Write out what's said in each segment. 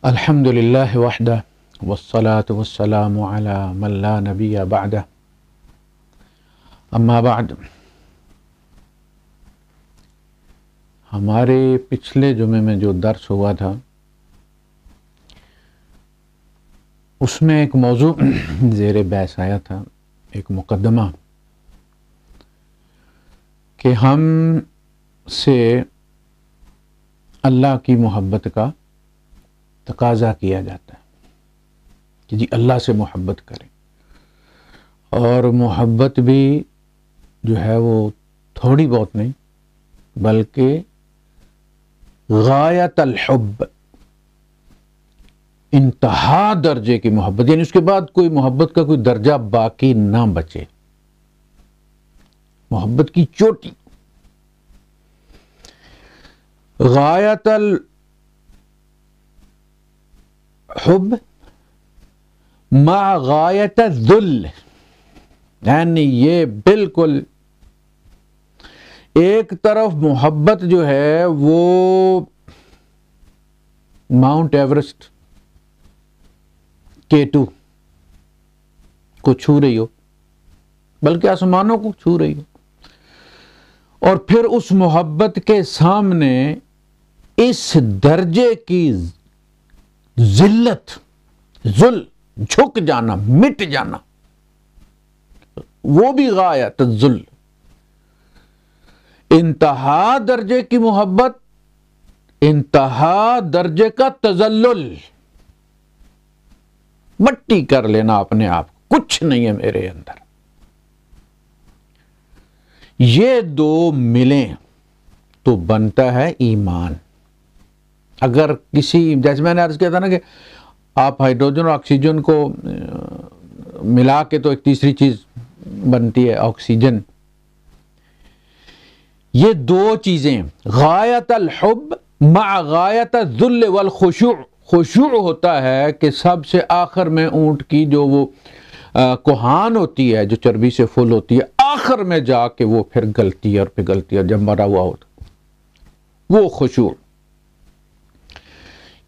الحمد للہ وحدہ والصلاة والسلام علی من لا نبی بعدہ اما بعد۔ ہمارے پچھلے جمعے میں جو درس ہوا تھا اس میں ایک موضوع زیر بحث آیا تھا، ایک مقدمہ کہ ہم سے اللہ کی محبت کا تقاضا کیا جاتا ہے کہ جی اللہ سے محبت کریں، اور محبت بھی جو ہے وہ تھوڑی بہت نہیں بلکہ غایت الحب، انتہا درجے کی محبت، یعنی اس کے بعد کوئی محبت کا کوئی درجہ باقی نہ بچے، محبت کی چوٹی، غایت الحب مع غایت الذل، یعنی یہ بالکل ایک طرف محبت جو ہے وہ ماؤنٹ ایورسٹ K2 کو چھو رہی ہو، بلکہ آسمانوں کو چھو رہی ہو، اور پھر اس محبت کے سامنے اس درجے کی ذلت، ذل، جھک جانا، مٹ جانا، وہ بھی غایت الذل، انتہا درجے کی محبت، انتہا درجے کا تذلل، مٹی کر لینا اپنے آپ کو، کچھ نہیں ہے میرے اندر، یہ دو ملیں تو بنتا ہے ایمان۔ اگر کسی، جیسے میں نے عرض کیا تھا نا کہ آپ ہائیڈروجن اور آکسیجن کو ملا کے تو ایک تیسری چیز بنتی ہے آکسیجن، یہ دو چیزیں غایت الحب مع غایت الذل والخشوع، خشوع ہوتا ہے کہ سب سے آخر میں اونٹ کی جو وہ کوہان ہوتی ہے جو چربی سے فل ہوتی ہے، آخر میں جا کے وہ پھر گلتی ہے اور پگھلتی ہے جب مرا ہوا ہوتا، وہ خشوع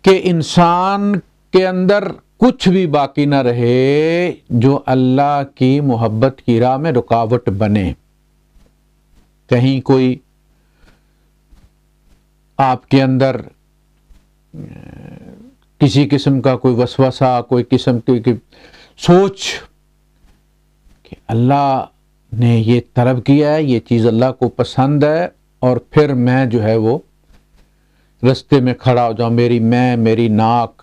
کہ انسان کے اندر کچھ بھی باقی نہ رہے جو اللہ کی محبت کی راہ میں رکاوٹ بنے۔ کہیں کوئی آپ کے اندر کسی قسم کا کوئی وسوسہ، کوئی قسم کی سوچ کہ اللہ نے یہ طلب کیا ہے، یہ چیز اللہ کو پسند ہے، اور پھر میں جو ہے وہ رستے میں کھڑا ہو جاؤں، میری ناک،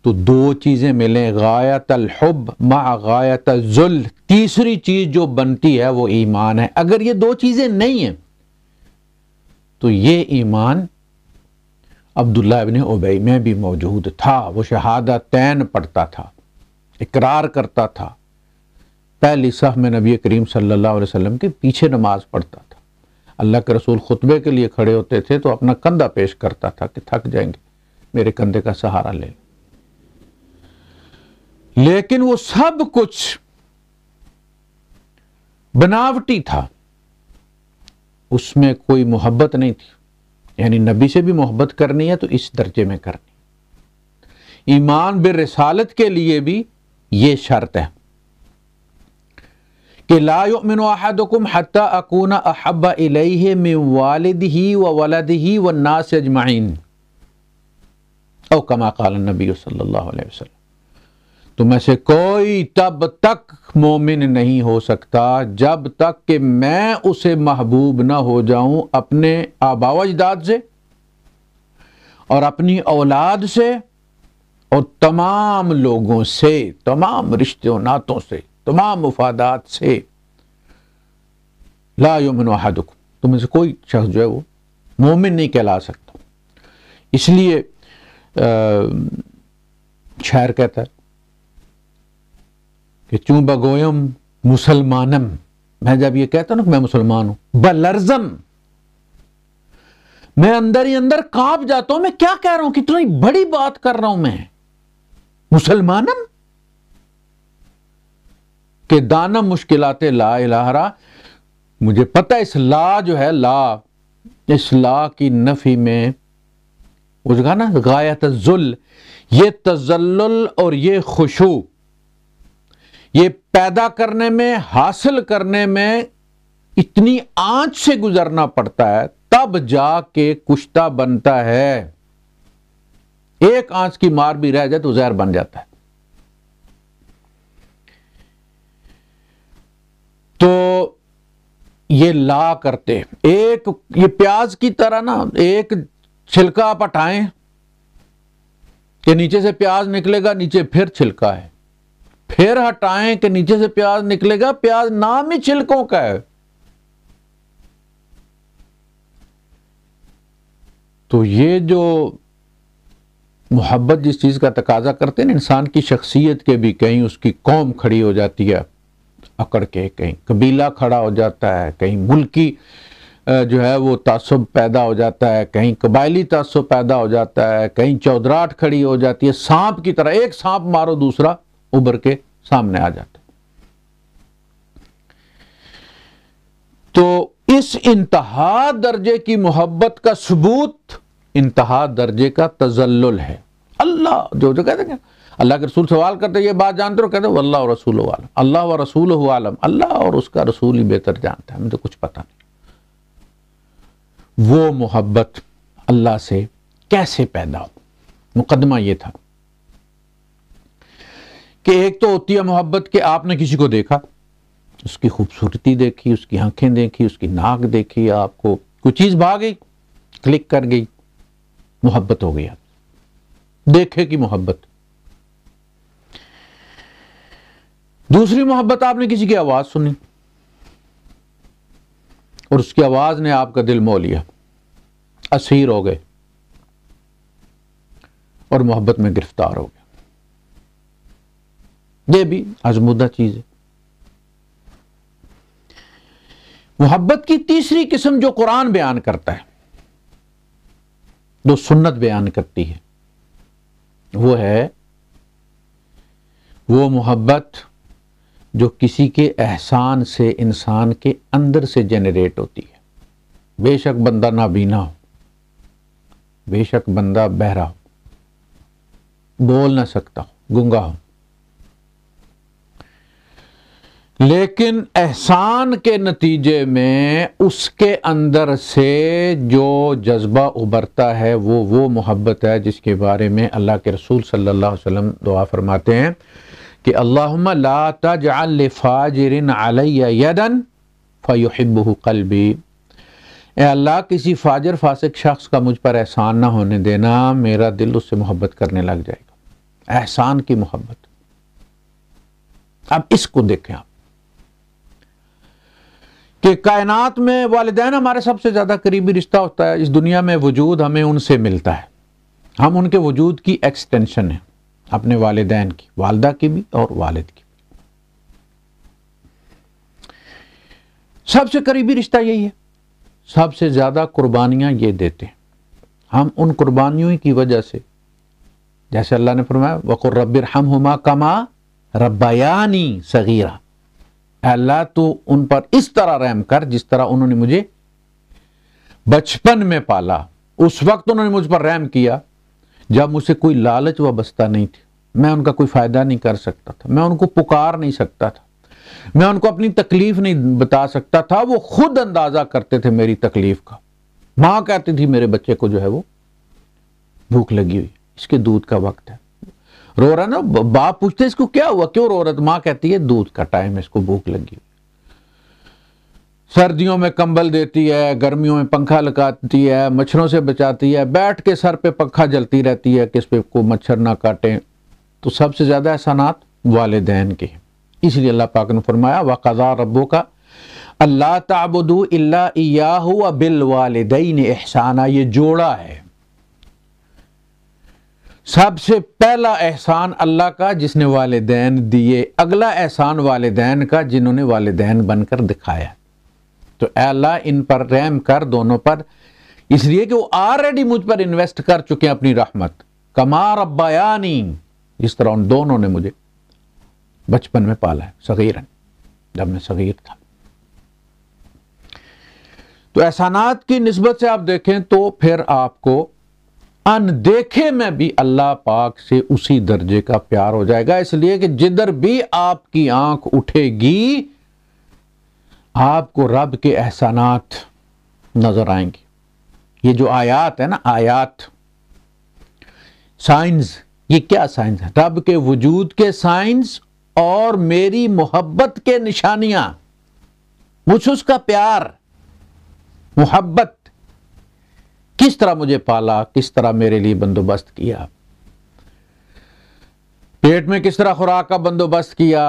تو دو چیزیں ملیں، غایت الحب مع غایت الذل، تیسری چیز جو بنتی ہے وہ ایمان ہے۔ اگر یہ دو چیزیں نہیں ہیں تو یہ ایمان عبداللہ ابن ابی میں بھی موجود تھا، وہ شہادتین پڑھتا تھا، اقرار کرتا تھا، پہلی صف میں نبی کریم صلی اللہ علیہ وسلم کے پیچھے نماز پڑھتا تھا، اللہ کے رسول خطبے کے لیے کھڑے ہوتے تھے تو اپنا کندھا پیش کرتا تھا کہ تھک جائیں گے، میرے کندھے کا سہارا لے، لیکن وہ سب کچھ بناوٹی تھا، اس میں کوئی محبت نہیں تھی۔ یعنی نبی سے بھی محبت کرنی ہے تو اس درجے میں کرنی۔ ایمان بالرسالت کے لیے بھی یہ شرط ہے کہ لا یؤمن احدکم حتی اکون احب الیہ من والدہ وولدہ والناس اجمعین، او کما قال النبی صلی اللہ علیہ وسلم، تو میں سے کوئی تب تک مومن نہیں ہو سکتا جب تک کہ میں اسے محبوب نہ ہو جاؤں اپنے آبا و اجداد سے اور اپنی اولاد سے اور تمام لوگوں سے، تمام رشتے و ناتوں سے، تمام مفادات سے۔ لا یؤمن احدکم، تو میں سے کوئی شخص جو ہے وہ مومن نہیں کہلا سکتا۔ اس لیے شاعر کہتا ہے کہ چوں بگویم مسلمانم، میں جب یہ کہتا ہوں نا کہ میں مسلمان ہوں، بلرزم، میں اندر ہی اندر کانپ جاتا ہوں، میں کیا کہہ رہا ہوں، کتنی بڑی بات کر رہا ہوں میں، مسلمانم، کہ دانم مشکلات لا الہ را، مجھے پتہ اس لا جو ہے، لا، اس لا کی نفی میں وہ جو کہا نا غایت الذل، یہ تذلل اور یہ خشوع یہ پیدا کرنے میں، حاصل کرنے میں اتنی آنچ سے گزرنا پڑتا ہے، تب جا کے کشتہ بنتا ہے۔ ایک آنچ کی مار بھی رہ جائے تو زہر بن جاتا ہے۔ تو یہ لا کرتے ایک، یہ پیاز کی طرح نا، ایک چھلکا آپ ہٹائیں کہ نیچے سے پیاز نکلے گا، نیچے پھر چھلکا ہے، پھر ہٹائیں کہ نیچے سے پیاز نکلے گا، پیاز نام ہی چھلکوں کا ہے۔ تو یہ جو محبت جس چیز کا تقاضا کرتے ہیں، انسان کی شخصیت کے بھی، کہیں اس کی قوم کھڑی ہو جاتی ہے اکڑ کے، کہیں قبیلہ کھڑا ہو جاتا ہے، کہیں ملکی جو ہے وہ تعصب پیدا ہو جاتا ہے، کہیں قبائلی تعصب پیدا ہو جاتا ہے، کہیں چودراہٹ کھڑی ہو جاتی ہے، سانپ کی طرح ایک سانپ مارو دوسرا ابھر کے سامنے آ جاتا ہے۔ تو اس انتہا درجے کی محبت کا ثبوت انتہا درجے کا تذلل ہے۔ اللہ جو کہتے ہیں اللہ کے رسول سوال کرتے ہیں یہ بات جانتے ہو، کہتے ہیں واللہ و رسولہ عالم، اللہ و رسولہ عالم، اللہ اور اس کا رسول ہی بہتر جانتا ہے، ہمیں تو کچھ پتہ نہیں۔ وہ محبت اللہ سے کیسے پیدا ہو؟ مقدمہ یہ تھا کہ ایک تو ہوتی ہے محبت کہ آپ نے کسی کو دیکھا، اس کی خوبصورتی دیکھی، اس کی آنکھیں دیکھی، اس کی ناک دیکھی، آپ کو کوئی چیز بھا گئی، کلک کر گئی، محبت ہو گیا، دیکھے کی محبت۔ دوسری محبت، آپ نے کسی کی آواز سنی اور اس کی آواز نے آپ کا دل مو لیا، اسیر ہو گئے اور محبت میں گرفتار ہو گئے۔ یہ بھی آزمودہ چیز ہے۔ محبت کی تیسری قسم جو قرآن بیان کرتا ہے، جو سنت بیان کرتی ہے، وہ ہے وہ محبت جو کسی کے احسان سے انسان کے اندر سے جنریٹ ہوتی ہے۔ بے شک بندہ نابینا ہو، بے شک بندہ بہرا ہو، بول نہ سکتا ہو، گنگا ہو، لیکن احسان کے نتیجے میں اس کے اندر سے جو جذبہ ابھرتا ہے وہ محبت ہے جس کے بارے میں اللہ کے رسول صلی اللہ علیہ وسلم دعا فرماتے ہیں کہ اللہم لا تجعل لفاجر علی یدا فیحبہ قلبی، اے اللہ کسی فاجر فاسق شخص کا مجھ پر احسان نہ ہونے دینا، میرا دل اس سے محبت کرنے لگ جائے گا۔ احسان کی محبت۔ اب اس کو دیکھیں آپ کہ کائنات میں والدین ہمارے سب سے زیادہ قریبی رشتہ ہوتا ہے، اس دنیا میں وجود ہمیں ان سے ملتا ہے، ہم ان کے وجود کی ایکسٹینشن ہیں، اپنے والدین کی، والدہ کی بھی اور والد کی بھی۔ سب سے قریبی رشتہ یہی ہے، سب سے زیادہ قربانیاں یہ دیتے ہیں۔ ہم ان قربانیوں کی وجہ سے، جیسے اللہ نے فرمایا وَقُلْ رَبِّ ارْحَمْهُمَا كَمَا رَبَّيَانِي صَغِيرًا، اے اللہ تو ان پر اس طرح رحم کر جس طرح انہوں نے مجھے بچپن میں پالا۔ اس وقت انہوں نے مجھ پر رحم کیا جب مجھ سے کوئی لالچ وابستہ نہیں تھی، میں ان کا کوئی فائدہ نہیں کر سکتا تھا، میں ان کو پکار نہیں سکتا تھا، میں ان کو اپنی تکلیف نہیں بتا سکتا تھا، وہ خود اندازہ کرتے تھے میری تکلیف کا۔ ماں کہتی تھی میرے بچے کو جو ہے وہ بھوک لگی ہوئی، اس کے دودھ کا وقت ہے، رو رہا نا، باپ پوچھتے اس کو کیا ہوا، کیوں رو رہا، ماں کہتی ہے دودھ کا ٹائم ہے، اس کو بھوک لگی ہوئی۔ سردیوں میں کمبل دیتی ہے، گرمیوں میں پنکھا لگاتی ہے، مچھروں سے بچاتی ہے، بیٹھ کے سر پہ پنکھا جلتی رہتی ہے کہ اس پہ کو مچھر نہ کاٹیں۔ تو سب سے زیادہ احسانات والدین کے ہیں، اس لیے اللہ پاک نے فرمایا وَقَضَىٰ رَبُّكَ أَلَّا تَعْبُدُوا إِلَّا إِيَّاهُ وَبِالْوَالِدَيْنِ إِحْسَانًا، یہ جوڑا ہے۔ سب سے پہلا احسان اللہ کا جس نے والدین دیے، اگلا احسان والدین کا جنہوں نے والدین بن کر دکھایا۔ تو اے اللہ ان پر رحم کر، دونوں پر، اس لیے کہ وہ آلریڈی مجھ پر انویسٹ کر چکے ہیں اپنی رحمت، کما ربیانی، جس طرح ان دونوں نے مجھے بچپن میں پالا ہے، صغیرن، جب میں صغیر تھا۔ تو احسانات کی نسبت سے آپ دیکھیں تو پھر آپ کو اندیکھے میں بھی اللہ پاک سے اسی درجے کا پیار ہو جائے گا، اس لیے کہ جدھر بھی آپ کی آنکھ اٹھے گی آپ کو رب کے احسانات نظر آئیں گے۔ یہ جو آیات ہے نا، آیات، سائنس، یہ کیا سائنس ہے؟ رب کے وجود کے سائنس اور میری محبت کے نشانیاں، مجھ سے اس کا پیار، محبت، کس طرح مجھے پالا، کس طرح میرے لیے بندوبست کیا، پیٹ میں کس طرح خوراک کا بندوبست کیا۔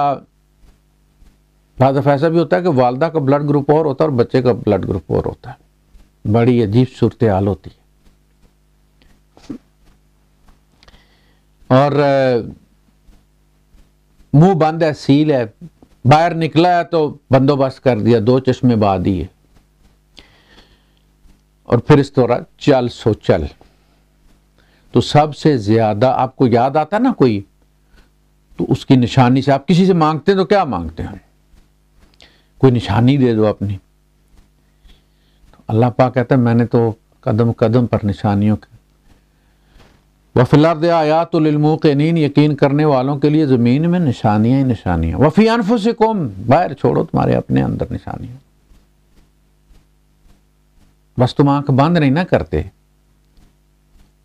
بعض دفعہ ایسا بھی ہوتا ہے کہ والدہ کا بلڈ گروپ اور ہوتا ہے اور بچے کا بلڈ گروپ اور ہوتا ہے، بڑی عجیب صورتحال ہوتی ہے۔ اور منہ بند ہے، سیل ہے، باہر نکلا ہے تو بندوبست کر دیا، 2 چشمے بعد دیے، اور پھر اس طرح چل سو چل۔ تو سب سے زیادہ آپ کو یاد آتا نا کوئی، تو اس کی نشانی سے آپ کسی سے مانگتے ہیں تو کیا مانگتے ہیں؟ کوئی نشانی دے دو اپنی۔ تو اللہ پاک کہتا ہے میں نے تو قدم قدم پر نشانیوں کے، وَفِي الْأَرْضِ آیَاتٌ لِلْمُوقِنِينَ، یقین کرنے والوں کے لیے زمین میں نشانیاں ہی نشانیاں۔ وَفِي أَنفُسِكُمْ، باہر چھوڑو، تمہارے اپنے اندر نشانیاں، بس تم آنکھ بند نہیں نہ کرتے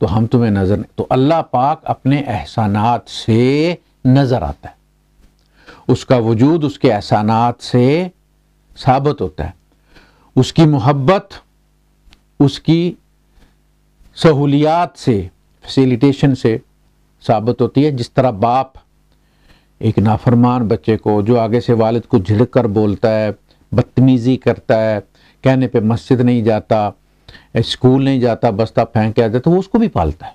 تو ہم تمہیں نظر نہیں۔ تو اللہ پاک اپنے احسانات سے نظر آتا ہے، اس کا وجود اس کے احسانات سے ثابت ہوتا ہے، اس کی محبت اس کی سہولیات سے، فیسیلیٹیشن سے ثابت ہوتی ہے۔ جس طرح باپ ایک نافرمان بچے کو جو آگے سے والد کو جھڑک کر بولتا ہے، بدتمیزی کرتا ہے، کہنے پہ مسجد نہیں جاتا، اسکول نہیں جاتا، بستہ پھینک کے آ جاتا، وہ اس کو بھی پالتا ہے،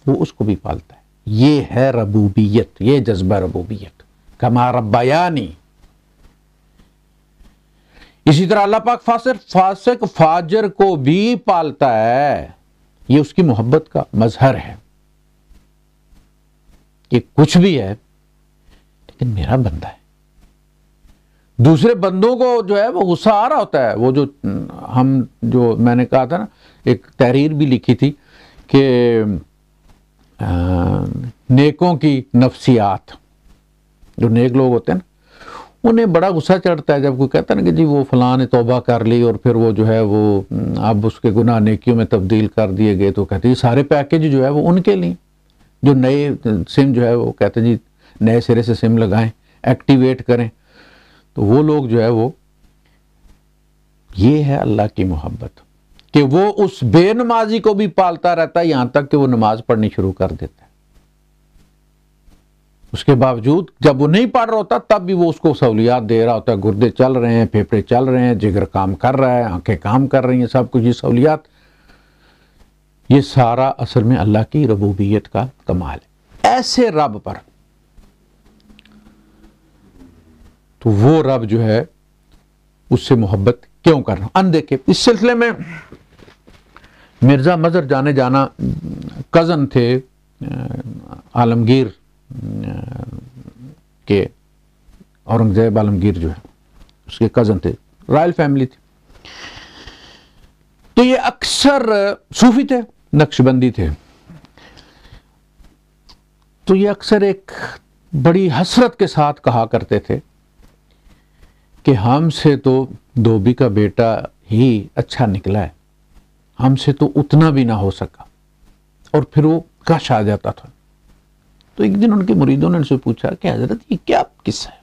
وہ اس کو بھی پالتا ہے۔ یہ ہے ربوبیت، یہ جذبہ ربوبیت، کما ربیانی۔ اسی طرح اللہ پاک فاسق فاجر کو بھی پالتا ہے، یہ اس کی محبت کا مظہر ہے کہ کچھ بھی ہے لیکن میرا بندہ ہے۔ دوسرے بندوں کو جو ہے وہ غصہ آ رہا ہوتا ہے، وہ جو میں نے کہا تھا نا، ایک تحریر بھی لکھی تھی کہ نیکوں کی نفسیات، جو نیک لوگ ہوتے ہیں نا انہیں بڑا غصہ چڑھتا ہے جب کوئی کہتا ہے نا کہ جی وہ فلاں نے توبہ کر لی اور پھر وہ جو ہے وہ اب اس کے گناہ نیکیوں میں تبدیل کر دیے گئے، تو کہتے ہیں سارے پیکج جو ہے وہ ان کے لیے، جو نئے سم جو ہے وہ کہتے ہیں جی نئے سرے سے سم لگائیں، ایکٹیویٹ کریں۔ تو وہ لوگ جو ہے وہ، یہ ہے اللہ کی محبت کہ وہ اس بے نمازی کو بھی پالتا رہتا ہے یہاں تک کہ وہ نماز پڑھنی شروع کر دیتا ہے۔ اس کے باوجود جب وہ نہیں پڑھ رہا ہوتا تب بھی وہ اس کو سہولیات دے رہا ہوتا ہے، گردے چل رہے ہیں، پھیپھڑے چل رہے ہیں، جگر کام کر رہا ہے، آنکھیں کام کر رہی ہیں، سب کچھ یہ سہولیات، یہ سارا اصل میں اللہ کی ربوبیت کا کمال ہے۔ ایسے رب پر تو وہ رب جو ہے اس سے محبت کیوں کرنا؟ اندیکھے۔ اس سلسلے میں مرزا مظہر جانا کزن تھے عالمگیر کے، اورنگزیب عالمگیر جو ہے اس کے کزن تھے، رائل فیملی تھی۔ تو یہ اکثر صوفی تھے، نقشبندی تھے، تو یہ اکثر ایک بڑی حسرت کے ساتھ کہا کرتے تھے کہ ہم سے تو دھوبی کا بیٹا ہی اچھا نکلا ہے، ہم سے تو اتنا بھی نہ ہو سکا، اور پھر وہ کش آ جاتا تھا۔ تو ایک دن ان کے مریدوں نے ان سے پوچھا کہ حضرت یہ کیا قصہ ہے؟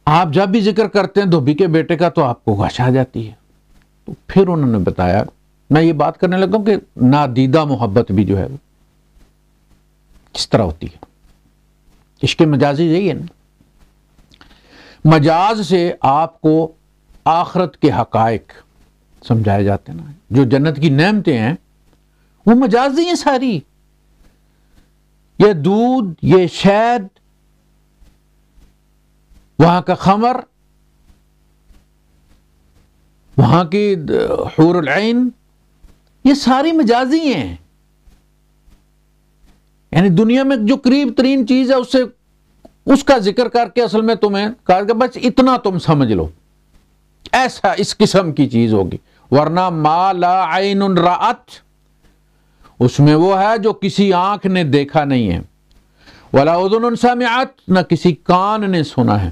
آپ جب بھی ذکر کرتے ہیں دھوبی کے بیٹے کا تو آپ کو غش آ جاتی ہے۔ تو پھر انہوں نے بتایا، میں یہ بات کرنے لگا ہوں کہ نادیدہ محبت بھی جو ہے وہ کس طرح ہوتی ہے۔ عشق مجازی یہی ہے نا، مجاز سے آپ کو آخرت کے حقائق سمجھائے جاتے ہیں نا، جو جنت کی نعمتیں ہیں وہ مجازی ہیں ساری، یہ دودھ، یہ شہد، وہاں کا خمر، وہاں کی حور العین، یہ ساری مجازی ہیں۔ یعنی دنیا میں جو قریب ترین چیز ہے اس کا ذکر کر کے اصل میں تمہیں کہا کہ بس اتنا تم سمجھ لو، ایسا اس قسم کی چیز ہوگی، ورنہ ما لا عین رأت، اس میں وہ ہے جو کسی آنکھ نے دیکھا نہیں ہے، ولا اذن سمعت، نہ کسی کان نے سنا ہے،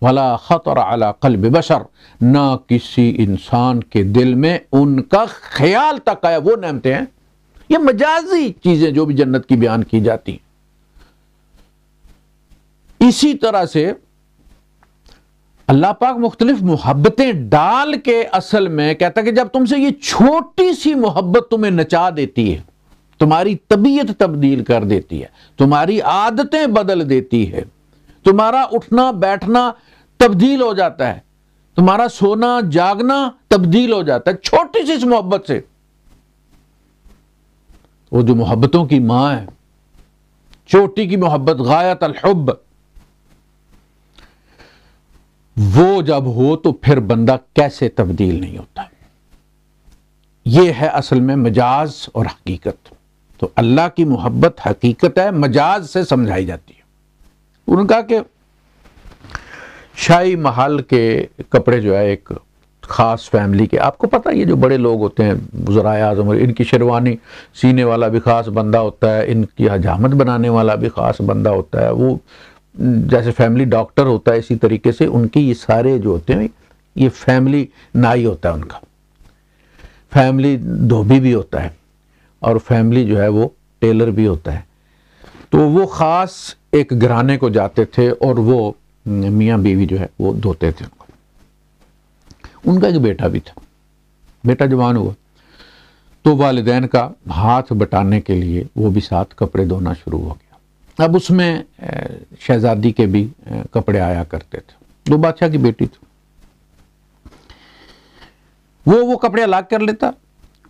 ولا خطر علی قلب بشر، نہ کسی انسان کے دل میں ان کا خیال تک آیا۔ وہ نعمتیں ہیں، یہ مجازی چیزیں جو بھی جنت کی بیان کی جاتی ہیں۔ اسی طرح سے اللہ پاک مختلف محبتیں ڈال کے اصل میں کہتا ہے کہ جب تم سے یہ چھوٹی سی محبت تمہیں نچا دیتی ہے، تمہاری طبیعت تبدیل کر دیتی ہے، تمہاری عادتیں بدل دیتی ہے، تمہارا اٹھنا بیٹھنا تبدیل ہو جاتا ہے، تمہارا سونا جاگنا تبدیل ہو جاتا ہے چھوٹی سی اس محبت سے۔ وہ جو محبتوں کی ماں ہے، چھوٹی کی محبت غایت الحب، وہ جب ہو تو پھر بندہ کیسے تبدیل نہیں ہوتا۔ یہ ہے اصل میں مجاز اور حقیقت۔ تو اللہ کی محبت حقیقت ہے، مجاز سے سمجھائی جاتی ہے۔ انہوں نے کہا کہ شاہی محل کے کپڑے جو ہے ایک خاص فیملی کے، آپ کو پتہ یہ جو بڑے لوگ ہوتے ہیں وزرائے اعظم، ان کی شیروانی سینے والا بھی خاص بندہ ہوتا ہے، ان کی حجامت بنانے والا بھی خاص بندہ ہوتا ہے، وہ جیسے فیملی ڈاکٹر ہوتا ہے اسی طریقے سے ان کی یہ سارے جو ہوتے ہیں یہ فیملی نائی ہوتا ہے، ان کا فیملی دھوبی بھی ہوتا ہے اور فیملی جو ہے وہ ٹیلر بھی ہوتا ہے۔ تو وہ خاص ایک گھرانے کو جاتے تھے اور وہ میاں بیوی جو ہے وہ دھوتے تھے ان کو۔ ان کا ایک بیٹا بھی تھا، بیٹا جوان ہوا تو والدین کا ہاتھ بٹانے کے لیے وہ بھی ساتھ کپڑے دھونا شروع ہو گیا۔ اب اس میں شہزادی کے بھی کپڑے آیا کرتے تھے، دو بادشاہ کی بیٹی تھی، وہ کپڑے الگ کر لیتا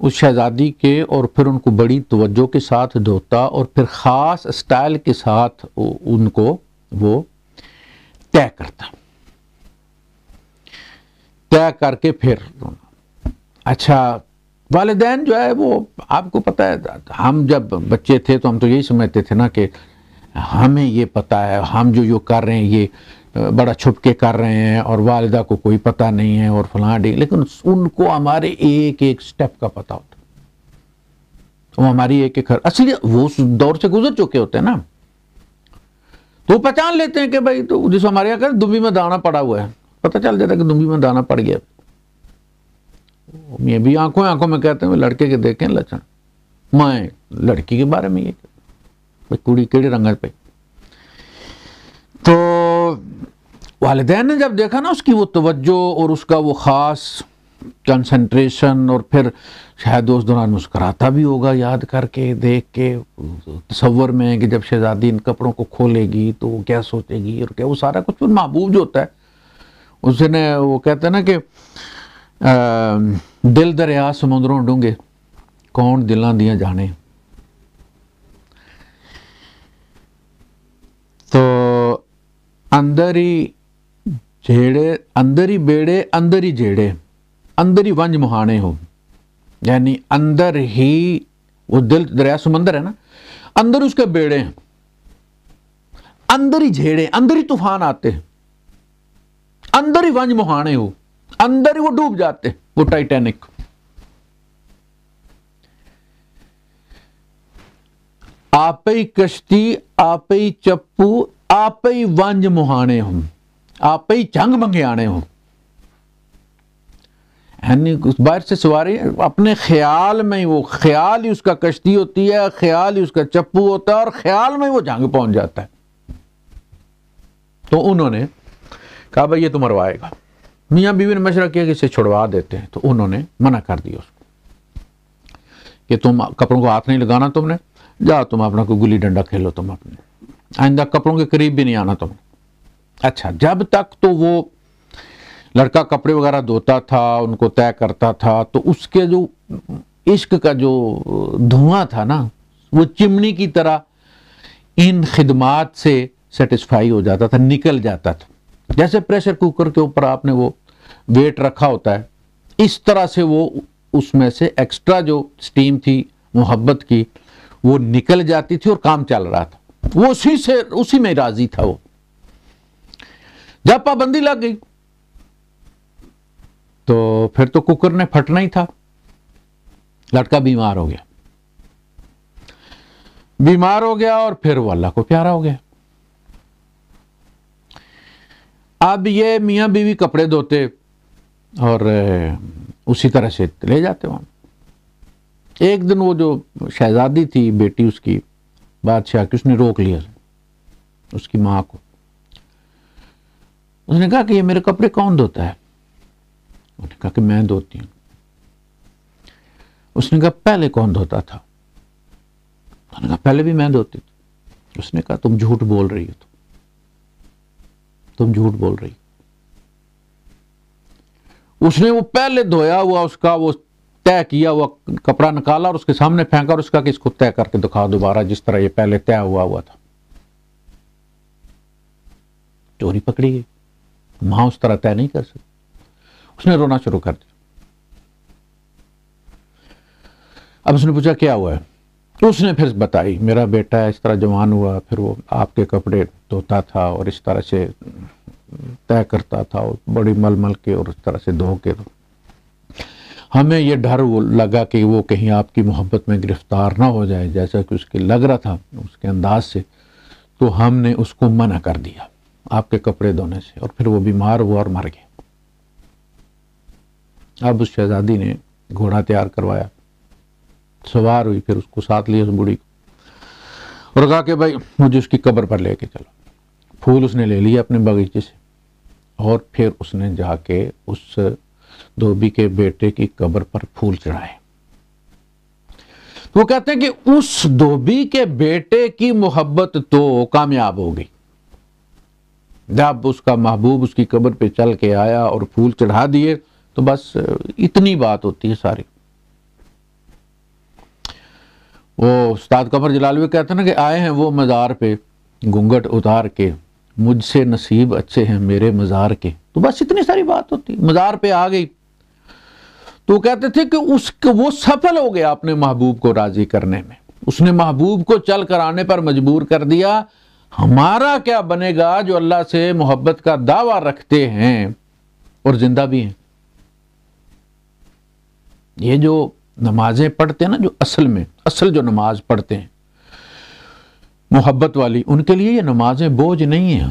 اس شہزادی کے، اور پھر ان کو بڑی توجہ کے ساتھ دھوتا اور پھر خاص اسٹائل کے ساتھ ان کو وہ طے کرتا، طے کر کے پھر اچھا والدین جو ہے وہ آپ کو پتہ ہے، ہم جب بچے تھے تو ہم تو یہی سمجھتے تھے نا کہ ہمیں یہ پتہ ہے، ہم جو یہ کر رہے ہیں یہ بڑا چھپ کے کر رہے ہیں اور والدہ کو کوئی پتہ نہیں ہے اور فلاں ڈی، لیکن ان کو ہمارے ایک ایک سٹیپ کا پتہ ہوتا، وہ ہماری ایک ایک اصلی وہ اس دور سے گزر چکے ہوتے ہیں نا، تو پہچان لیتے ہیں کہ بھائی تو جس ہمارے یہاں کہ دمبی میں دانا پڑا ہوا ہے، پتہ چل جاتا ہے کہ دمبی میں دانا پڑ گیا۔ یہ بھی آنکھوں میں کہتے ہیں لڑکے کے دیکھیں لچن، میں لڑکی کے بارے میں یہ کڑی کیڑے رنگت پہ۔ تو والدین نے جب دیکھا نا اس کی وہ توجہ اور اس کا وہ خاص کنسنٹریشن، اور پھر شاید اس دوران مسکراتا بھی ہوگا یاد کر کے دیکھ کے تصور میں کہ جب شہزادی ان کپڑوں کو کھولے گی تو وہ کیا سوچے گی، اور کیا وہ سارا کچھ محبوب جو ہوتا ہے اس نے وہ کہتے ہیں نا کہ دل دریا سمندروں ڈونگے کون دلاں دیاں جانے۔ تو اندر ہی جھیڑے اندر ہی بیڑے اندر ہی جھیڑے اندر ہی ونج مہانے ہو، یعنی اندر ہی وہ دل دریا سمندر ہے نا، اندر اس کے بیڑے ہیں، اندر ہی جھیڑے اندر ہی طوفان آتے ہیں، اندر ہی ونج مہانے ہو، اندر ہی وہ ڈوب جاتے وہ ٹائٹینک۔ آپ ہی کشتی آپ ہی چپو آپ ہی ونج مہانے ہوں، آپ ہی جنگ منگیانے ہوں، یعنی باہر سے سواری اپنے خیال میں ہی، وہ خیال ہی اس کا کشتی ہوتی ہے، خیال ہی اس کا چپو ہوتا ہے، اور خیال میں ہی وہ جنگ پہنچ جاتا ہے۔ تو انہوں نے کہا بھائی یہ تو مروائے گا، میاں بیوی نے مشورہ کیا کہ اسے چھڑوا دیتے ہیں، تو انہوں نے منع کر دیا اس کو کہ تم کپڑوں کو ہاتھ نہیں لگانا، تم نے جاؤ تم اپنا کوئی گلی ڈنڈا کھیلو، تم اپنے آئندہ کپڑوں کے قریب بھی نہیں آنا تم نے۔ اچھا جب تک تو وہ لڑکا کپڑے وغیرہ دھوتا تھا، ان کو طے کرتا تھا، تو اس کے جو عشق کا جو دھواں تھا نا وہ چمنی کی طرح ان خدمات سے سیٹسفائی ہو جاتا تھا، نکل جاتا تھا، جیسے پریشر کوکر کے اوپر آپ نے وہ ویٹ رکھا ہوتا ہے، اس طرح سے وہ اس میں سے ایکسٹرا جو سٹیم تھی محبت کی وہ نکل جاتی تھی اور کام چل رہا تھا، وہ اسی میں راضی تھا۔ وہ جب پابندی لگ گئی تو پھر تو ککر نے پھٹنا ہی تھا. لڑکا بیمار ہو گیا اور پھر وہ اللہ کو پیارا ہو گیا. اب یہ میاں بیوی کپڑے دھوتے اور اسی طرح سے لے جاتے وہاں. ایک دن وہ جو شہزادی تھی بیٹی اس کی بادشاہ کی، اس نے روک لیا اس کی ماں کو. اس نے کہا کہ یہ میرے کپڑے کون دھوتا ہے؟ اس نے کہا کہ میں دھوتی ہوں. اس نے کہا پہلے کون دھوتا تھا؟ اس نے کہا پہلے بھی میں دھوتی تھی. اس نے کہا تم جھوٹ بول رہی ہو، تم جھوٹ بول رہی. اس نے وہ پہلے دھویا ہوا اس کا وہ طے کیا ہوا کپڑا نکالا اور اس کے سامنے پھینکا اور اس کا کہ اس کو طے کر کے دکھا دوبارہ جس طرح یہ پہلے طے ہوا تھا. چوری پکڑی گئی. ماں اس طرح طے نہیں کر سکتی. اس نے رونا شروع کر دیا. اب اس نے پوچھا کیا ہوا ہے؟ اس نے پھر بتائی میرا بیٹا اس طرح جوان ہوا، پھر وہ آپ کے کپڑے دھوتا تھا اور اس طرح سے طے کرتا تھا اور بڑی مل مل کے اور اس طرح سے دھو کے. ہمیں یہ ڈر لگا کہ وہ کہیں آپ کی محبت میں گرفتار نہ ہو جائے جیسا کہ اس کے لگ رہا تھا اس کے انداز سے، تو ہم نے اس کو منع کر دیا آپ کے کپڑے دھونے سے، اور پھر وہ بیمار ہوا اور مر گیا. اب اس شہزادی نے گھوڑا تیار کروایا، سوار ہوئی، پھر اس کو ساتھ لیا اس بوڑھی کو اور کہا کہ بھائی مجھے اس کی قبر پر لے کے چلو. پھول اس نے لے لیا اپنے باغیچے سے اور پھر اس نے جا کے اس دھوبی کے بیٹے کی قبر پر پھول چڑھائے. وہ کہتے ہیں کہ اس دھوبی کے بیٹے کی محبت تو کامیاب ہو گئی. جب اس کا محبوب اس کی قبر پہ چل کے آیا اور پھول چڑھا دیے تو بس اتنی بات ہوتی ہے ساری. وہ استاد قمر جلالوی کہتے ہیں نا کہ آئے ہیں وہ مزار پہ گھونگھٹ اتار کے، مجھ سے نصیب اچھے ہیں میرے مزار کے. تو بس اتنی ساری بات ہوتی. مزار پہ آ گئی تو کہتے تھے کہ وہ سفل ہو گیا اپنے محبوب کو راضی کرنے میں. اس نے محبوب کو چل کر آنے پر مجبور کر دیا. ہمارا کیا بنے گا جو اللہ سے محبت کا دعویٰ رکھتے ہیں اور زندہ بھی ہیں. یہ جو نمازیں پڑھتے ہیں نا، جو اصل جو نماز پڑھتے ہیں محبت والی، ان کے لیے یہ نمازیں بوجھ نہیں ہیں.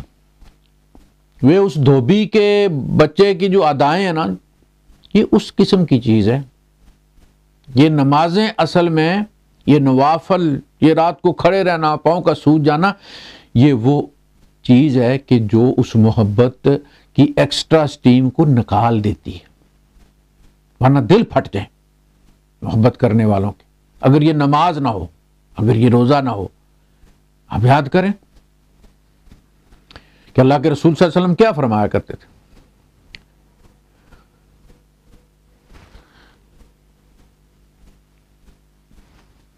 وہ اس دھوبی کے بچے کی جو ادائیں ہیں نا، یہ اس قسم کی چیز ہے. یہ نمازیں اصل میں یہ نوافل، یہ رات کو کھڑے رہنا، پاؤں کا سوج جانا، یہ وہ چیز ہے کہ جو اس محبت کی ایکسٹرا سٹیم کو نکال دیتی ہے. ورنہ دل پھٹ جائیں محبت کرنے والوں کے اگر یہ نماز نہ ہو، اگر یہ روزہ نہ ہو. آپ یاد کریں کہ اللہ کے رسول صلی اللہ علیہ وسلم کیا فرمایا کرتے تھے.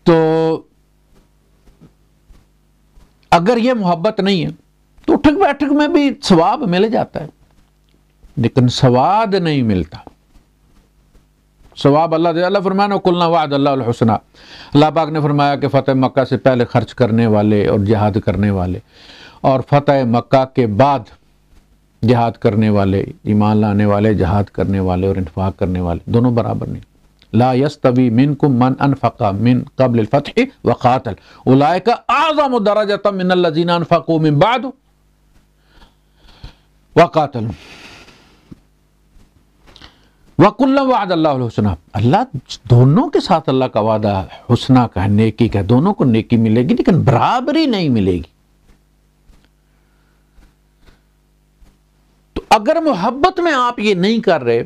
تو اگر یہ محبت نہیں ہے تو اٹھک بیٹھک میں بھی ثواب مل جاتا ہے، لیکن سواد نہیں ملتا. ثواب اللہ دے. اللہ فرمایا قلنا وعد اللہ الحسنى. اللہ پاک نے فرمایا کہ فتح مکہ سے پہلے خرچ کرنے والے اور جہاد کرنے والے اور فتح مکہ کے بعد جہاد کرنے والے، ایمان لانے والے، جہاد کرنے والے اور انفاق کرنے والے دونوں برابر نہیں. لا يستوي منكم من انفق من قبل الفتح وقاتل اولئک اعظم درجة من الذين انفقوا من بعد وقاتلوا وَكُلًّا وَعَدَ اللَّهُ الْحُسْنَى. اللہ دونوں کے ساتھ اللہ کا وعدہ حسنہ کا ہے، نیکی کا. دونوں کو نیکی ملے گی لیکن برابری نہیں ملے گی. تو اگر محبت میں آپ یہ نہیں کر رہے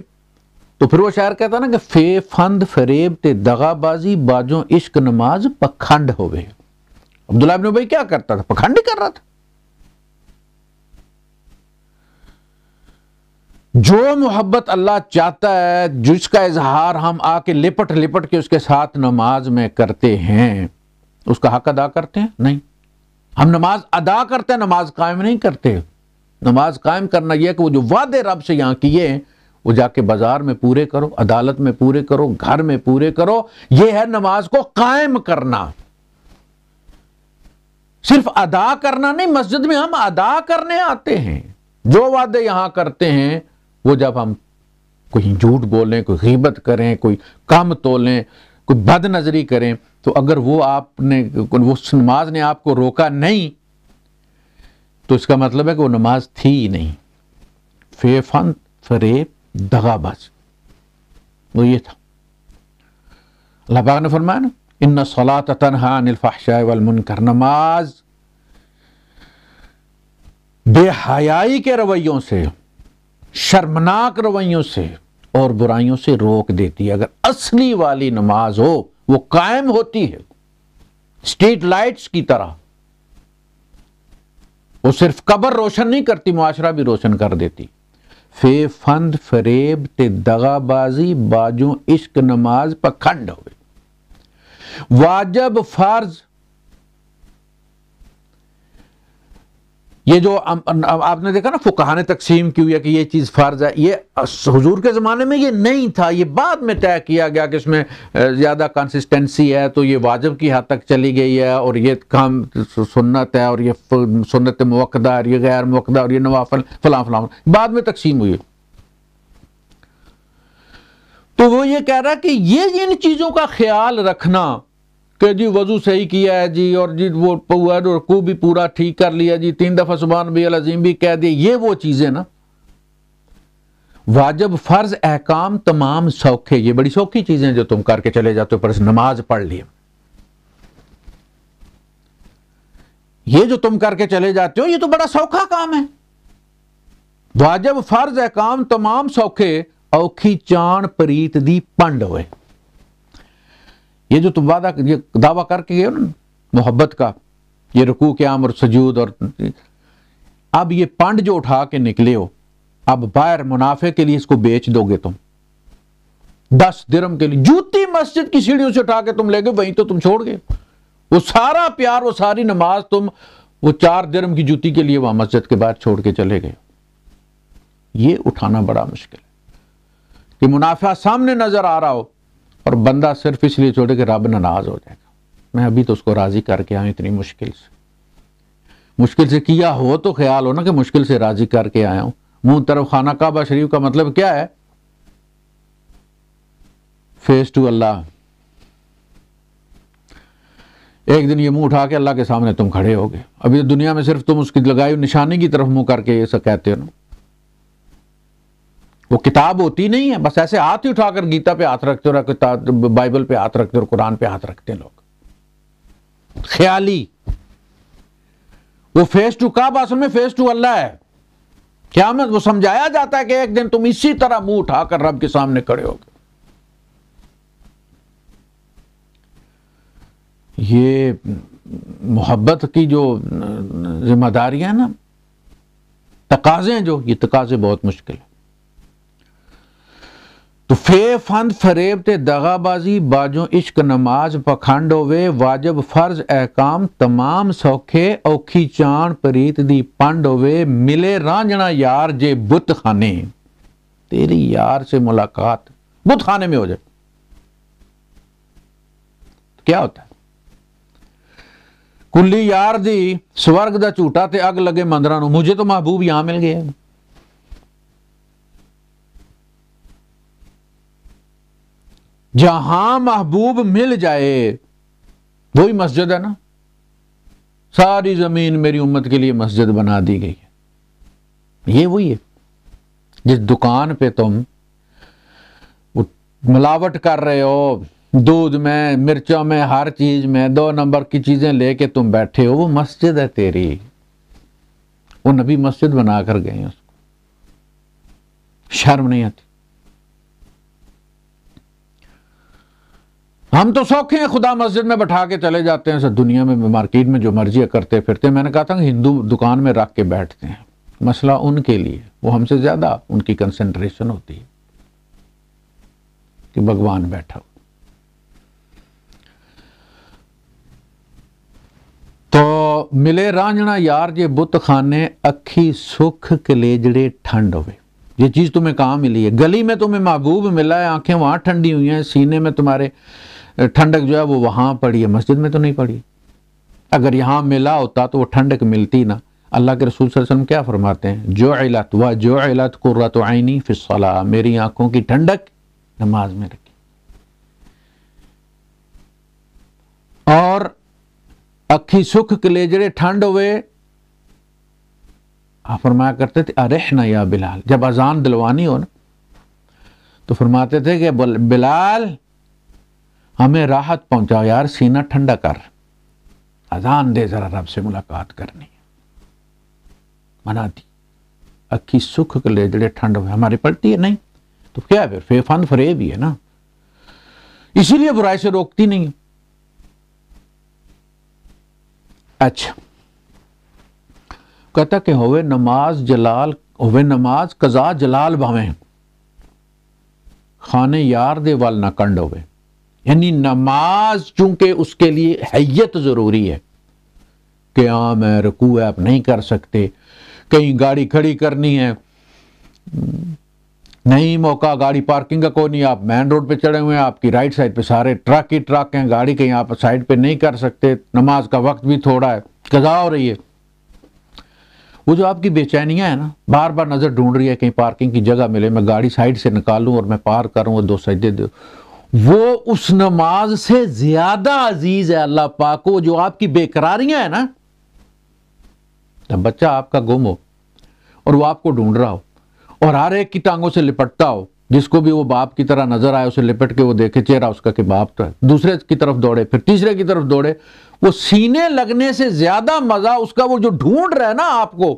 تو پھر وہ شاعر کہتا نا کہ فے فند فریب تے دغا بازی باجوں عشق نماز پکھنڈ ہوئے. عبداللہ ابن ابی کیا کرتا تھا؟ پکھنڈ ہی کر رہا تھا. جو محبت اللہ چاہتا ہے، جس کا اظہار ہم آ کے لپٹ لپٹ کے اس کے ساتھ نماز میں کرتے ہیں، اس کا حق ادا کرتے ہیں؟ نہیں. ہم نماز ادا کرتے ہیں، نماز قائم نہیں کرتے. نماز قائم کرنا یہ ہے کہ وہ جو وعدے رب سے یہاں کیے ہیں وہ جا کے بازار میں پورے کرو، عدالت میں پورے کرو، گھر میں پورے کرو. یہ ہے نماز کو قائم کرنا. صرف ادا کرنا نہیں. مسجد میں ہم ادا کرنے آتے ہیں، جو وعدے یہاں کرتے ہیں وہ جب ہم کوئی جھوٹ بولیں، کوئی غیبت کریں، کوئی کم تولیں، کوئی بد نظری کریں، تو اگر وہ اس نماز نے آپ کو روکا نہیں تو اس کا مطلب ہے کہ وہ نماز تھی ہی نہیں. فند، فریب، دغا باز، وہ یہ تھا. اللہ پاک نے فرمایا نا ان الصلاۃ تنہی عن الفحشاء والمنکر، نماز بے حیائی کے رویوں سے، شرمناک رویوں سے اور برائیوں سے روک دیتی ہے. اگر اصلی والی نماز ہو وہ قائم ہوتی ہے اسٹریٹ لائٹس کی طرح، وہ صرف قبر روشن نہیں کرتی، معاشرہ بھی روشن کر دیتی. فند، فریب تے دغا بازی باجوں عشق نماز پکھنڈ ہوئے. واجب فرض، یہ جو آپ نے دیکھا نا فقہا نے تقسیم کی ہوئی ہے کہ یہ چیز فرض ہے، یہ حضور کے زمانے میں یہ نہیں تھا، یہ بعد میں طے کیا گیا کہ اس میں زیادہ کنسسٹنسی ہے تو یہ واجب کی حد تک چلی گئی ہے، اور یہ کام سنت ہے، اور یہ سنت موقدہ، اور یہ غیر موقدہ، اور یہ نوافل فلاں فلاں، بعد میں تقسیم ہوئی. تو وہ یہ کہہ رہا کہ یہ ان چیزوں کا خیال رکھنا کہ جی وضو صحیح کیا ہے جی، اور جی وہ رکوع بھی پورا ٹھیک کر لیا جی، 3 دفعہ سبحان ربی العظیم بھی کہہ دیا، یہ وہ چیزیں نا. واجب فرض احکام تمام سوکھے، یہ بڑی سوکھی چیزیں جو تم کر کے چلے جاتے ہو، پر نماز پڑھ لی، یہ جو تم کر کے چلے جاتے ہو یہ تو بڑا سوکھا کام ہے. واجب فرض احکام تمام سوکھے، اوکھی چان پریت دی پنڈ ہوئے. یہ جو تم یہ دعویٰ کر کے گئے نا محبت کا، یہ رکوع قیام اور سجود، اور اب یہ پنڈ جو اٹھا کے نکلے ہو، اب باہر منافع کے لیے اس کو بیچ دو گے تم 10 درہم کے لیے. جوتی مسجد کی سیڑھیوں سے اٹھا کے تم لے گئے، وہیں تو تم چھوڑ گئے. وہ سارا پیار، وہ ساری نماز تم وہ 4 درہم کی جوتی کے لیے وہاں مسجد کے بعد چھوڑ کے چلے گئے. یہ اٹھانا بڑا مشکل ہے کہ منافع سامنے نظر آ رہا ہو اور بندہ صرف اس لیے چھوڑے کہ رب ناراض ہو جائے گا. میں ابھی تو اس کو راضی کر کے آیا اتنی مشکل سے کیا ہو تو خیال ہو نا کہ مشکل سے راضی کر کے آیا ہوں. منہ طرف خانہ کعبہ شریف کا مطلب کیا ہے؟ فیس ٹو اللہ. ایک دن یہ منہ اٹھا کے اللہ کے سامنے تم کھڑے ہو گئے. ابھی دنیا میں صرف تم اس کی لگائی نشانی کی طرف منہ کر کے یہ سب کہتے ہو نا. وہ کتاب ہوتی نہیں ہے، بس ایسے ہاتھ ہی اٹھا کر گیتا پہ ہاتھ رکھتے ہو، بائبل پہ ہاتھ رکھتے اور قرآن پہ ہاتھ رکھتے ہیں لوگ خیالی. وہ فیس ٹو کعبہ اصل میں فیس ٹو اللہ ہے. قیامت وہ سمجھایا جاتا ہے کہ ایک دن تم اسی طرح منہ اٹھا کر رب کے سامنے کھڑے ہو گے. یہ محبت کی جو ذمہ داریاں ہیں نا، تقاضے ہیں جو، یہ تقاضے بہت مشکل ہیں. تو فند فریب تے دغا بازی باجوں عشق نماز پکھنڈ ہوئے. واجب فرض احکام تمام سوکھے، اوکھی چان پریت دی پنڈ ہوئے. ملے رانجنا یار جے بت خانے، تیری یار سے ملاقات بت خانے میں ہو جائے کیا ہوتا ہے؟ کلی یار دی سورگ دا جھوٹا تے اگ لگے مندراں نو. مجھے تو محبوب یہاں مل گیا. جہاں محبوب مل جائے وہی مسجد ہے نا. ساری زمین میری امت کے لیے مسجد بنا دی گئی ہے. یہ وہی ہے جس دکان پہ تم ملاوٹ کر رہے ہو، دودھ میں، مرچوں میں، ہر چیز میں 2 نمبر کی چیزیں لے کے تم بیٹھے ہو، وہ مسجد ہے تیری. وہ نبی مسجد بنا کر گئے ہیں. اس کو شرم نہیں آتی؟ ہم تو سوکھے ہیں، خدا مسجد میں بٹھا کے چلے جاتے ہیں، سب دنیا میں مارکیٹ میں جو مرضی کرتے پھرتے ہیں. میں نے کہا تھا کہ ہندو دکان میں رکھ کے بیٹھتے ہیں، مسئلہ ان کے لیے، وہ ہم سے زیادہ ان کی کنسنٹریشن ہوتی ہے کہ بھگوان بیٹھا ہو. تو ملے رانجنا یار جے بت خانے، اکھی سکھ کلیجڑے ٹھنڈ ہوئے. یہ چیز تمہیں کہاں ملی ہے؟ گلی میں تمہیں محبوب ملا ہے، آنکھیں وہاں ٹھنڈی ہوئی ہیں، سینے میں تمہارے ٹھنڈک جو ہے وہ وہاں پڑی ہے، مسجد میں تو نہیں پڑی. اگر یہاں ملا ہوتا تو وہ ٹھنڈک ملتی نا. اللہ کے رسول صلی اللہ علیہ وسلم کیا فرماتے ہیں؟ جعلت قرۃ عینی فی الصلاۃ، میری آنکھوں کی ٹھنڈک نماز میں رکھی. اور اکھی سکھ کلے جڑے ٹھنڈ ہوئے، آپ فرمایا کرتے تھے ارحنا یا بلال، جب اذان دلوانی ہو نا تو فرماتے تھے کہ بلال ہمیں راحت پہنچاؤ یار، سینہ ٹھنڈا کر، اذان دے، ذرا رب سے ملاقات کرنی ہے. منا دی. اکھی سکھ کلے جڑے ٹھنڈ ہوئے، ہماری پلٹی ہے نہیں تو کیا پھر فن فریب ہی ہے نا، اسی لیے برائی سے روکتی نہیں. اچھا کہتا کہ ہوئے نماز قضا جلال بھاویں، خانے یار دے وال نہ کنڈ ہوئے. یعنی نماز چونکہ اس کے لیے حیت ضروری ہے، کہ ہاں میں رکوع آپ نہیں کر سکتے، کہیں گاڑی کھڑی کرنی ہے نہیں موقع، گاڑی پارکنگ کا کوئی نہیں، آپ مین روڈ پہ چڑھے ہوئے ہیں، آپ کی رائٹ سائڈ پہ سارے ٹرک ہی ٹرک ہیں، گاڑی کہیں آپ سائڈ پہ نہیں کر سکتے، نماز کا وقت بھی تھوڑا ہے، قضا ہو رہی ہے. وہ جو آپ کی بے چینیاں ہیں نا، بار بار نظر ڈھونڈ رہی ہے کہیں پارکنگ کی جگہ ملے، میں گاڑی سائڈ سے نکالوں اور میں پار کروں اور 2 سجدے دوں، وہ اس نماز سے زیادہ عزیز ہے اللہ پاک کو. جو آپ کی بے قراریاں ہیں نا، بچہ آپ کا گم ہو اور وہ آپ کو ڈھونڈ رہا ہو اور ہر ایک کی ٹانگوں سے لپٹتا ہو، جس کو بھی وہ باپ کی طرح نظر آئے اسے لپٹ کے وہ دیکھے چہرہ اس کا کہ باپ تو ہے، دوسرے کی طرف دوڑے، پھر تیسرے کی طرف دوڑے، وہ سینے لگنے سے زیادہ مزہ اس کا وہ جو ڈھونڈ رہا ہے نا آپ کو،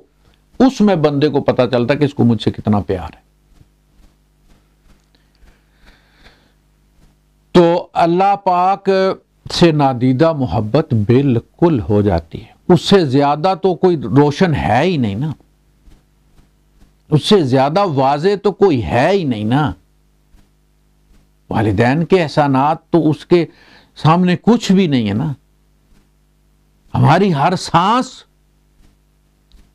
اس میں بندے کو پتا چلتا کہ اس کو مجھ سے کتنا پیار ہے. تو اللہ پاک سے نادیدہ محبت بالکل ہو جاتی ہے، اس سے زیادہ تو کوئی روشن ہے ہی نہیں نا، اس سے زیادہ واضح تو کوئی ہے ہی نہیں نا. والدین کے احسانات تو اس کے سامنے کچھ بھی نہیں ہے نا. ہماری ہر سانس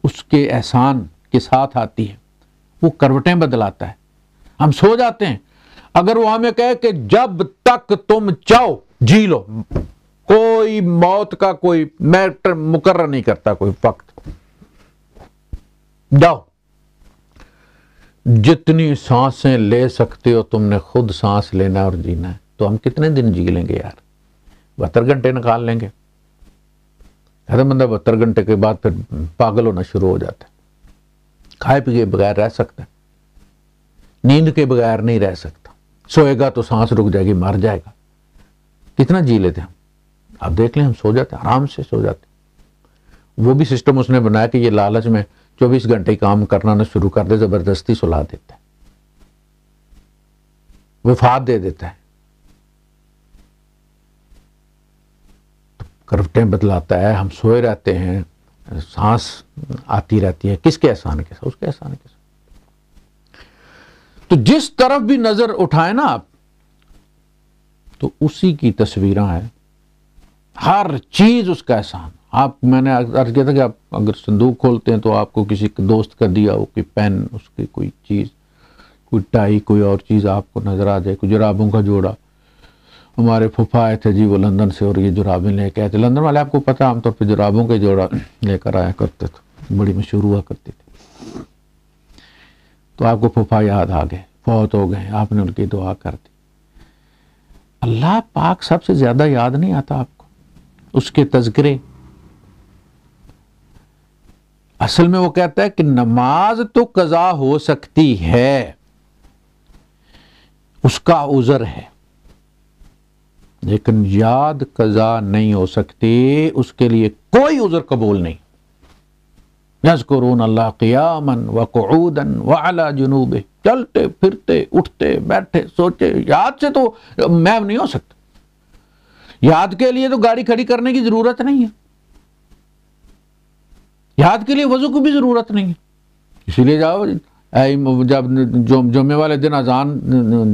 اس کے احسان کے ساتھ آتی ہے، وہ کروٹیں بدلاتا ہے. ہم سو جاتے ہیں، اگر وہ ہمیں کہے کہ جب تک تم چاہو جی لو، کوئی موت کا کوئی میٹر مقرر نہیں کرتا، کوئی وقت، جاؤ جتنی سانسیں لے سکتے ہو تم نے خود سانس لینا اور جینا ہے. تو ہم کتنے دن جی لیں گے یار؟ 72 گھنٹے نکال لیں گے. ہر بندہ 72 گھنٹے کے بعد پھر پاگل ہونا شروع ہو جاتا ہے. کھائے پیے بغیر رہ سکتا ہے، نیند کے بغیر نہیں رہ سکتا، سوئے گا تو سانس رک جائے گی، مر جائے گا. کتنا جی لیتے ہم؟ آپ دیکھ لیں، ہم سو جاتے ہیں، آرام سے سو جاتے ہیں. وہ بھی سسٹم اس نے بنایا کہ یہ لالچ میں 24 گھنٹے کام کرنا نہ شروع کر دے، زبردستی سلا دیتا ہے، وفات دے دیتا ہے، کروٹیں بدلاتا ہے، ہم سوئے رہتے ہیں، سانس آتی رہتی ہے. کس کے احسان کے ساتھ؟ اس کے احسان کے ساتھ. تو جس طرف بھی نظر اٹھائیں نا آپ، تو اسی کی تصویراں ہیں، ہر چیز اس کا احسان. میں نے عرض کیا تھا کہ آپ اگر صندوق کھولتے ہیں تو آپ کو کسی دوست کا دیا ہو کوئی پین، اس کی کوئی چیز، کوئی ٹائی، کوئی اور چیز آپ کو نظر آ جائے، کوئی جرابوں کا جوڑا. ہمارے پھوپھا آئے تھے جی، وہ لندن سے، اور یہ جرابیں لے کے آئے تھے. لندن والے آپ کو پتہ عام طور پہ جرابوں کے جوڑا لے کر آیا کرتے تھے، بڑی مشہور ہوا کرتی تھی. تو آپ کو پھوپھا یاد آ گئے، فوت ہو گئے، آپ نے ان کی دعا کر دی. اللہ پاک سب سے زیادہ یاد نہیں آتا آپ کو؟ اس کے تذکرے. اصل میں وہ کہتا ہے کہ نماز تو قضا ہو سکتی ہے، اس کا عذر ہے، لیکن یاد قضا نہیں ہو سکتی، اس کے لیے کوئی عذر قبول نہیں. یذکرون اللہ قیاما وقعودا وعلی جنوبہ، چلتے پھرتے اٹھتے بیٹھے سوچے. یاد سے تو محو نہیں ہو سکتا. یاد کے لیے تو گاڑی کھڑی کرنے کی ضرورت نہیں ہے، یاد کے لیے وضو کی بھی ضرورت نہیں ہے. اسی لیے جاؤ جب جمعے والے دن اذان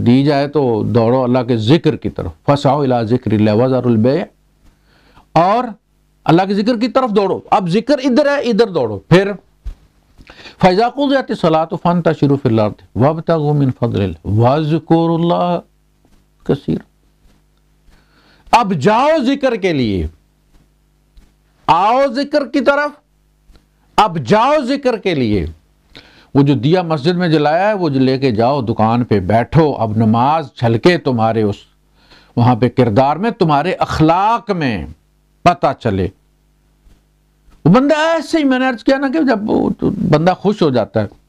دی جائے تو دوڑو اللہ کے ذکر کی طرف، فسعوا الی ذکر اللہ وذروا البیع، اور اللہ کے ذکر کی طرف دوڑو. اب ذکر ادھر ہے، ادھر دوڑو. پھر فَإِذَا قُضِيَتِ الصَّلَاةُ فَانتَشِرُوا فِي الْأَرْضِ وَابْتَغُوا مِنْ فَضْلِ اللَّهِ وَاذْكُرُوا اللَّهَ كَثِيرًا. اب جاؤ ذکر کے لیے، آؤ ذکر کی طرف، اب جاؤ ذکر کے لیے، وہ جو دیا مسجد میں جلایا ہے وہ جو لے کے جاؤ، دکان پہ بیٹھو، اب نماز چھلکے تمہارے اس وہاں پہ کردار میں، تمہارے اخلاق میں پتہ چلے۔ وہ بندہ ایسے ہی، میں نے عرض کیا نا کہ جب بندہ خوش ہو جاتا ہے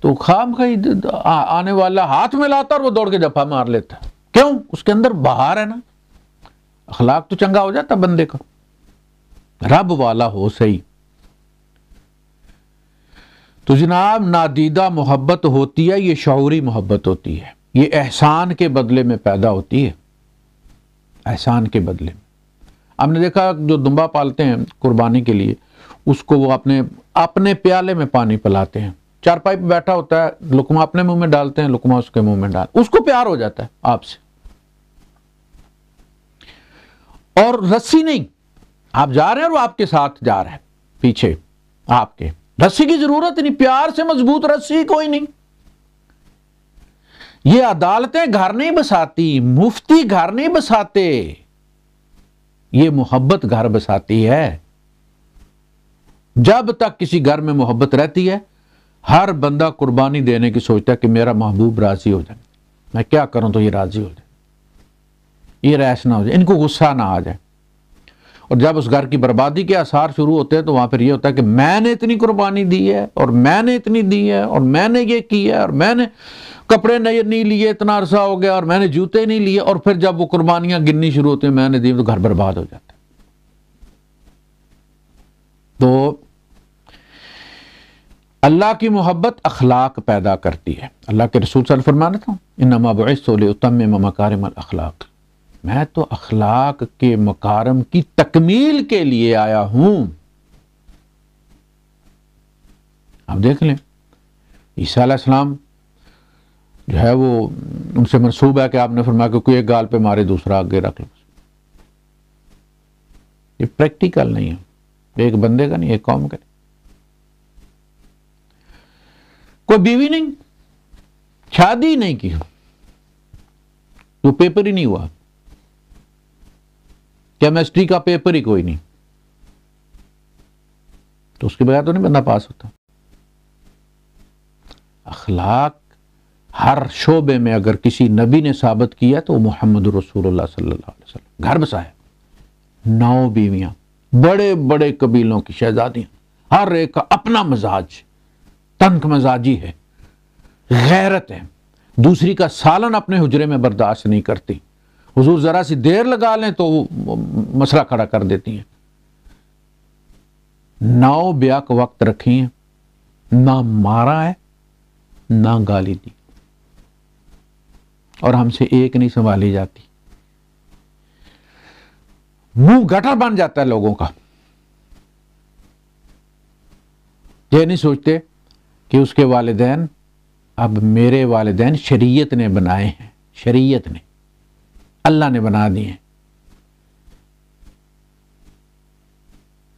تو خام خواہ آنے والا ہاتھ میں لاتا اور وہ دوڑ کے جفا مار لیتا ہے۔ کیوں؟ اس کے اندر بہار ہے نا، اخلاق تو چنگا ہو جاتا بندے کا، رب والا ہو صحیح۔ تو جناب نادیدہ محبت ہوتی ہے، یہ شعوری محبت ہوتی ہے، یہ احسان کے بدلے میں پیدا ہوتی ہے، احسان کے بدلے میں۔ ہم نے دیکھا جو دمبا پالتے ہیں قربانی کے لیے، اس کو وہ اپنے پیالے میں پانی پلاتے ہیں، چارپائی پہ بیٹھا ہوتا ہے، لقمہ اپنے منہ میں ڈالتے ہیں، لقمہ اس کے منہ میں ڈال، اس کو پیار ہو جاتا ہے آپ سے۔ اور رسی نہیں، آپ جا رہے ہیں اور وہ آپ کے ساتھ جا رہا ہے پیچھے آپ کے، رسی کی ضرورت نہیں، پیار سے مضبوط رسی کوئی نہیں۔ یہ عدالتیں گھر نہیں بساتی، مفتی گھر نہیں بساتے، یہ محبت گھر بساتی ہے۔ جب تک کسی گھر میں محبت رہتی ہے، ہر بندہ قربانی دینے کی سوچتا ہے کہ میرا محبوب راضی ہو جائے، میں کیا کروں تو یہ راضی ہو جائے، یہ ریش نہ ہو جائے، ان کو غصہ نہ آ جائے۔ اور جب اس گھر کی بربادی کے آثار شروع ہوتے ہیں تو وہاں پھر یہ ہوتا ہے کہ میں نے اتنی قربانی دی ہے، اور میں نے اتنی دی ہے، اور میں نے یہ کیا ہے، اور میں نے کپڑے نہیں لیے اتنا عرصہ ہو گیا، اور میں نے جوتے نہیں لیے، اور پھر جب وہ قربانیاں گننی شروع ہوتی ہیں میں نے دی تو گھر برباد ہو جاتا ہے۔ تو اللہ کی محبت اخلاق پیدا کرتی ہے۔ اللہ کے رسول صلی اللہ علیہ وسلم فرمانا تھا انما بعثت لاتمم مکارم الاخلاق، میں تو اخلاق کے مکارم کی تکمیل کے لیے آیا ہوں۔ آپ دیکھ لیں عیسیٰ علیہ السلام جو ہے وہ ان سے منسوب ہے کہ آپ نے فرمایا کہ کوئی ایک گال پہ مارے دوسرا آگے رکھ لو، یہ پریکٹیکل نہیں ہے، ایک بندے کا نہیں، ایک قوم کا نہیں۔ کوئی بیوی نہیں، شادی نہیں کی، وہ پیپر ہی نہیں ہوا، کیمسٹری کا پیپر ہی کوئی نہیں، تو اس کے بغیر تو نہیں بندہ پاس ہوتا۔ اخلاق ہر شعبے میں اگر کسی نبی نے ثابت کیا تو وہ محمد رسول اللہ صلی اللہ علیہ وسلم۔ گھر بسایا، 9 بیویاں، بڑے بڑے قبیلوں کی شہزادیاں، ہر ایک کا اپنا مزاج، تنک مزاجی ہے، غیرت ہے، دوسری کا سالن اپنے حجرے میں برداشت نہیں کرتی، حضور ذرا سی دیر لگا لیں تو وہ مسئلہ کھڑا کر دیتی ہیں۔ 9 بیاک وقت رکھی ہیں، نہ مارا ہے نہ گالی دی، اور ہم سے ایک نہیں سنبھالی جاتی، منہ گٹر بن جاتا ہے لوگوں کا۔ یہ نہیں سوچتے کہ اس کے والدین، اب میرے والدین شریعت نے بنائے ہیں، شریعت نے، اللہ نے بنا دیے ہیں،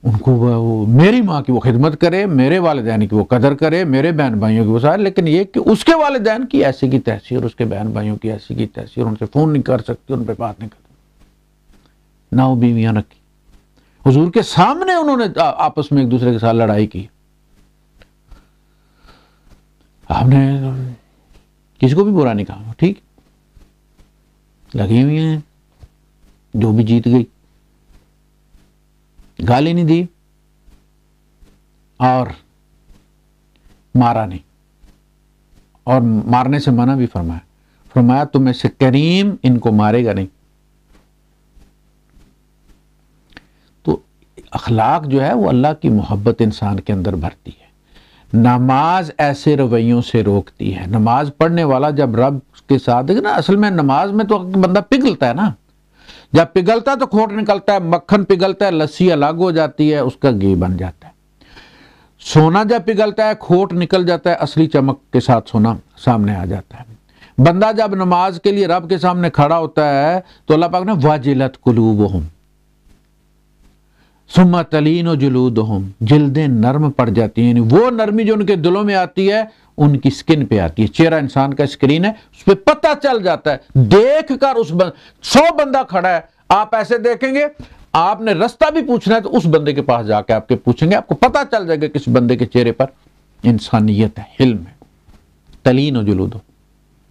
ان کو وہ میری ماں کی وہ خدمت کرے، میرے والدین کی وہ قدر کرے، میرے بہن بھائیوں کی وہ سارے، لیکن یہ کہ اس کے والدین کی ایسی کی تیسی اور اس کے بہن بھائیوں کی ایسی کی تیسی، اور ان سے فون نہیں کر سکتی، ان پہ بات نہیں کرتی۔ 9 بیویاں رکھی، حضور کے سامنے انہوں نے آپس میں ایک دوسرے کے ساتھ لڑائی کی۔ آپ نے کسی کو بھی برا نہیں کہا، ٹھیک لگی ہوئی ہیں، جو بھی جیت گئی، گالی نہیں دی اور مارا نہیں، اور مارنے سے منع بھی فرمایا تم میں سے کریم ان کو مارے گا نہیں۔ تو اخلاق جو ہے وہ اللہ کی محبت انسان کے اندر بھرتی ہے۔ نماز ایسے رویوں سے روکتی ہے۔ نماز پڑھنے والا جب رب کے ساتھ نا، اصل میں نماز میں تو بندہ پگھلتا ہے نا، جب پگھلتا ہے تو کھوٹ نکلتا ہے، مکھن پگھلتا ہے، لسی الگ ہو جاتی ہے، اس کا گھی بن جاتا ہے۔ سونا جب پگھلتا ہے کھوٹ نکل جاتا ہے، اصلی چمک کے ساتھ سونا سامنے آ جاتا ہے۔ بندہ جب نماز کے لیے رب کے سامنے کھڑا ہوتا ہے تو اللہ پاک نے واجلت قلوبہم ثم تلین جلودہم، جلدیں نرم پڑ جاتی ہیں، یعنی وہ نرمی جو ان کے دلوں میں آتی ہے ان کی سکن پہ آتی ہے۔ چہرہ انسان کا اسکرین ہے، اس پہ پتہ چل جاتا ہے، دیکھ کر 100 بندہ کھڑا ہے، آپ ایسے دیکھیں گے، آپ نے رستہ بھی پوچھنا ہے تو اس بندے کے پاس جا کے آپ کے پوچھیں گے، آپ کو پتہ چل جائے گا کس بندے کے چہرے پر انسانیت ہے، حلم ہے۔ تلین و جلود،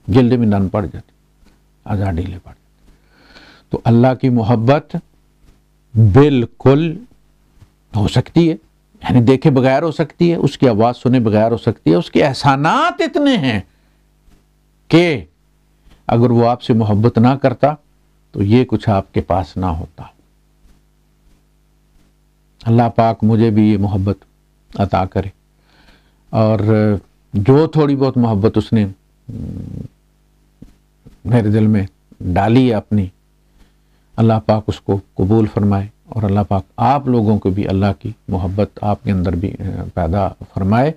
جلد میں نرم پڑ جاتی، آزاد ڈھیلے پڑ جاتی۔ تو اللہ کی محبت بالکل ہو سکتی ہے، یعنی دیکھے بغیر ہو سکتی ہے، اس کی آواز سنے بغیر ہو سکتی ہے۔ اس کے احسانات اتنے ہیں کہ اگر وہ آپ سے محبت نہ کرتا تو یہ کچھ آپ کے پاس نہ ہوتا۔ اللہ پاک مجھے بھی یہ محبت عطا کرے، اور جو تھوڑی بہت محبت اس نے میرے دل میں ڈالی ہے اپنی، اللہ پاک اس کو قبول فرمائے، اور اللہ پاک آپ لوگوں کو بھی اللہ کی محبت آپ کے اندر بھی پیدا فرمائے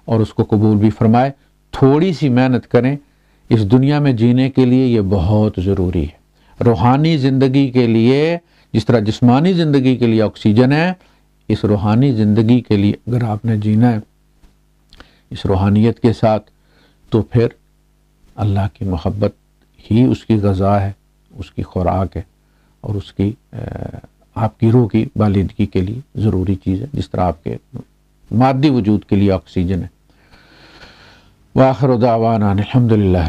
اور اس کو قبول بھی فرمائے۔ تھوڑی سی محنت کریں، اس دنیا میں جینے کے لیے یہ بہت ضروری ہے۔ روحانی زندگی کے لیے جس طرح جسمانی زندگی کے لیے آکسیجن ہے، اس روحانی زندگی کے لیے اگر آپ نے جینا ہے اس روحانیت کے ساتھ، تو پھر اللہ کی محبت ہی اس کی غذا ہے، اس کی خوراک ہے، اور اس کی آپ کی روح کی بالندگی کے لیے ضروری چیز ہے، جس طرح آپ کے مادی وجود کے لیے آکسیجن ہے۔ وآخر دعوانا الحمدللہ۔